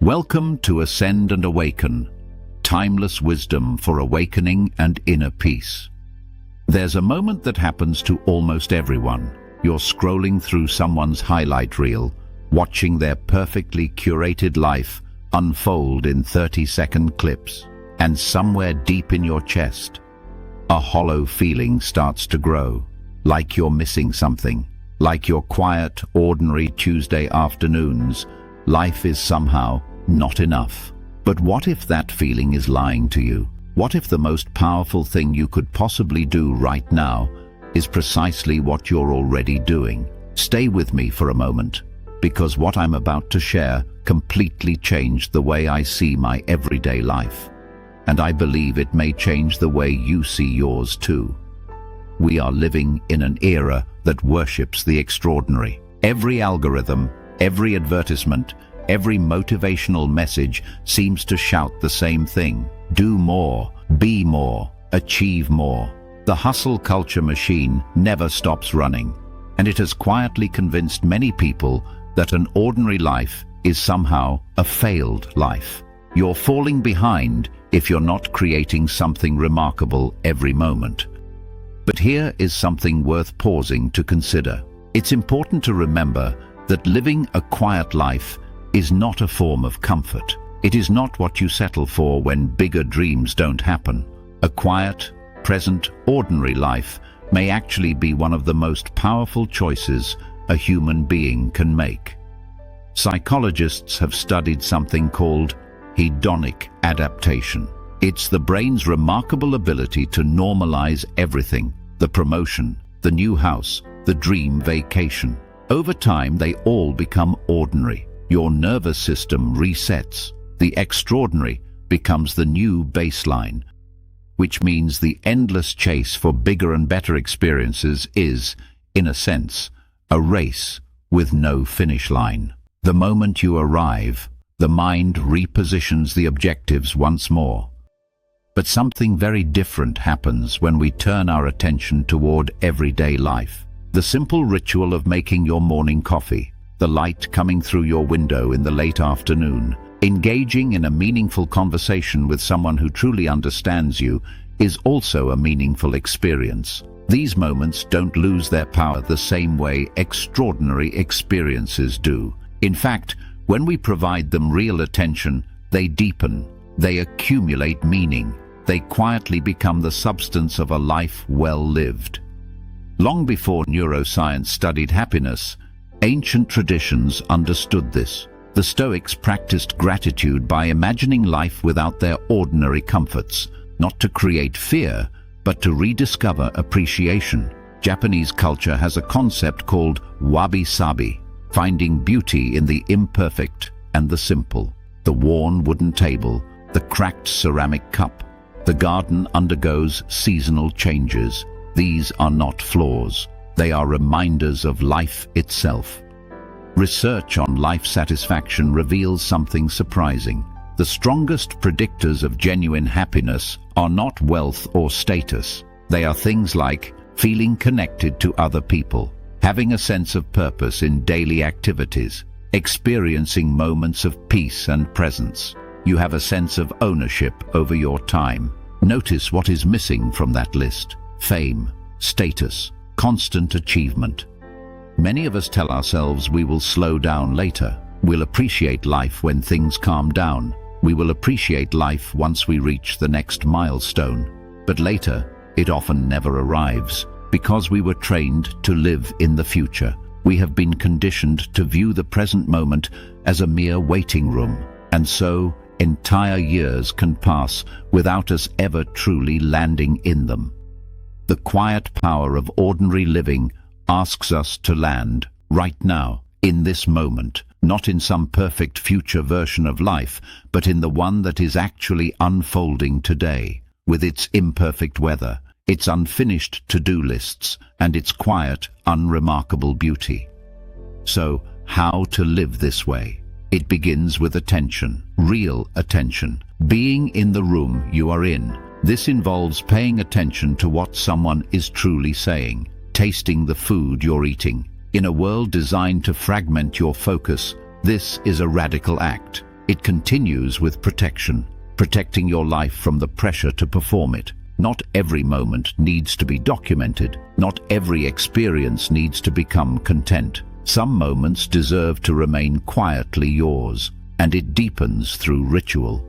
Welcome to Ascend and Awaken, timeless wisdom for awakening and inner peace. There's a moment that happens to almost everyone. You're scrolling through someone's highlight reel, watching their perfectly curated life unfold in 30-second clips, and somewhere deep in your chest, a hollow feeling starts to grow, like you're missing something, like your quiet, ordinary Tuesday afternoons. Life is somehow not enough. But what if that feeling is lying to you? What if the most powerful thing you could possibly do right now is precisely what you're already doing? Stay with me for a moment, because what I'm about to share completely changed the way I see my everyday life. And I believe it may change the way you see yours too. We are living in an era that worships the extraordinary. Every algorithm, every advertisement, every motivational message seems to shout the same thing: do more, be more, achieve more. The hustle culture machine never stops running, and it has quietly convinced many people that an ordinary life is somehow a failed life. You're falling behind if you're not creating something remarkable every moment. But here is something worth pausing to consider. It's important to remember that living a quiet life is not a form of comfort. It is not what you settle for when bigger dreams don't happen. A quiet, present, ordinary life may actually be one of the most powerful choices a human being can make. Psychologists have studied something called hedonic adaptation. It's the brain's remarkable ability to normalize everything: the promotion, the new house, the dream vacation. Over time, they all become ordinary. Your nervous system resets. The extraordinary becomes the new baseline, which means the endless chase for bigger and better experiences is, in a sense, a race with no finish line. The moment you arrive, the mind repositions the objectives once more. But something very different happens when we turn our attention toward everyday life. The simple ritual of making your morning coffee, the light coming through your window in the late afternoon, engaging in a meaningful conversation with someone who truly understands you is also a meaningful experience. These moments don't lose their power the same way extraordinary experiences do. In fact, when we provide them real attention, they deepen, they accumulate meaning, they quietly become the substance of a life well lived. Long before neuroscience studied happiness, ancient traditions understood this. The Stoics practiced gratitude by imagining life without their ordinary comforts, not to create fear, but to rediscover appreciation. Japanese culture has a concept called wabi-sabi, finding beauty in the imperfect and the simple. The worn wooden table, the cracked ceramic cup, the garden undergoes seasonal changes. These are not flaws. They are reminders of life itself. Research on life satisfaction reveals something surprising. The strongest predictors of genuine happiness are not wealth or status. They are things like feeling connected to other people, having a sense of purpose in daily activities, experiencing moments of peace and presence. You have a sense of ownership over your time. Notice what is missing from that list: fame, status, constant achievement. Many of us tell ourselves we will slow down later. We'll appreciate life when things calm down. We will appreciate life once we reach the next milestone. But later, it often never arrives. Because we were trained to live in the future, we have been conditioned to view the present moment as a mere waiting room. And so, entire years can pass without us ever truly landing in them. The quiet power of ordinary living asks us to land right now, in this moment, not in some perfect future version of life, but in the one that is actually unfolding today, with its imperfect weather, its unfinished to-do lists, and its quiet, unremarkable beauty. So, how to live this way? It begins with attention, real attention, being in the room you are in. This involves paying attention to what someone is truly saying, tasting the food you're eating. In a world designed to fragment your focus, this is a radical act. It continues with protection, protecting your life from the pressure to perform it. Not every moment needs to be documented. Not every experience needs to become content. Some moments deserve to remain quietly yours, and it deepens through ritual.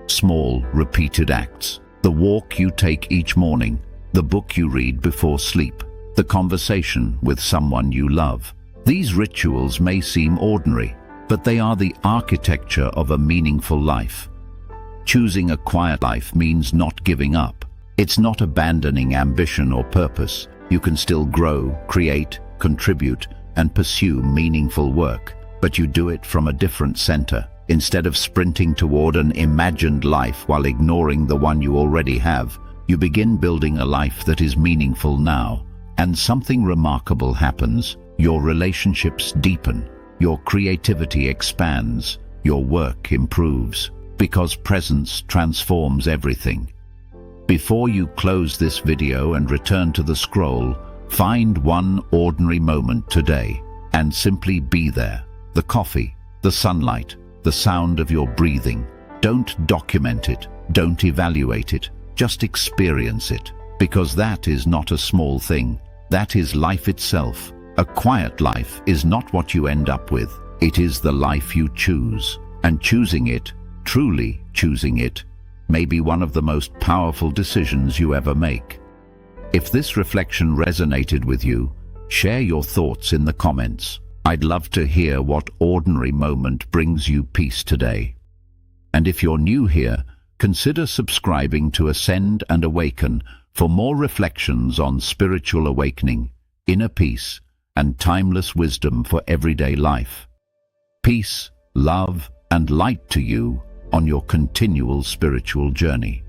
Small, repeated acts. The walk you take each morning, the book you read before sleep, the conversation with someone you love. These rituals may seem ordinary, but they are the architecture of a meaningful life. Choosing a quiet life means not giving up. It's not abandoning ambition or purpose. You can still grow, create, contribute, and pursue meaningful work, but you do it from a different center. Instead of sprinting toward an imagined life while ignoring the one you already have, you begin building a life that is meaningful now. And something remarkable happens. Your relationships deepen, your creativity expands, your work improves, because presence transforms everything. Before you close this video and return to the scroll, find one ordinary moment today and simply be there. The coffee, the sunlight, the sound of your breathing. Don't document it, don't evaluate it, just experience it, because that is not a small thing. That is life itself. A quiet life is not what you end up with. It is the life you choose. And choosing it, truly choosing it, may be one of the most powerful decisions you ever make. If this reflection resonated with you, share your thoughts in the comments. I'd love to hear what ordinary moment brings you peace today. And if you're new here, consider subscribing to Ascend and Awaken for more reflections on spiritual awakening, inner peace, and timeless wisdom for everyday life. Peace, love, and light to you on your continual spiritual journey.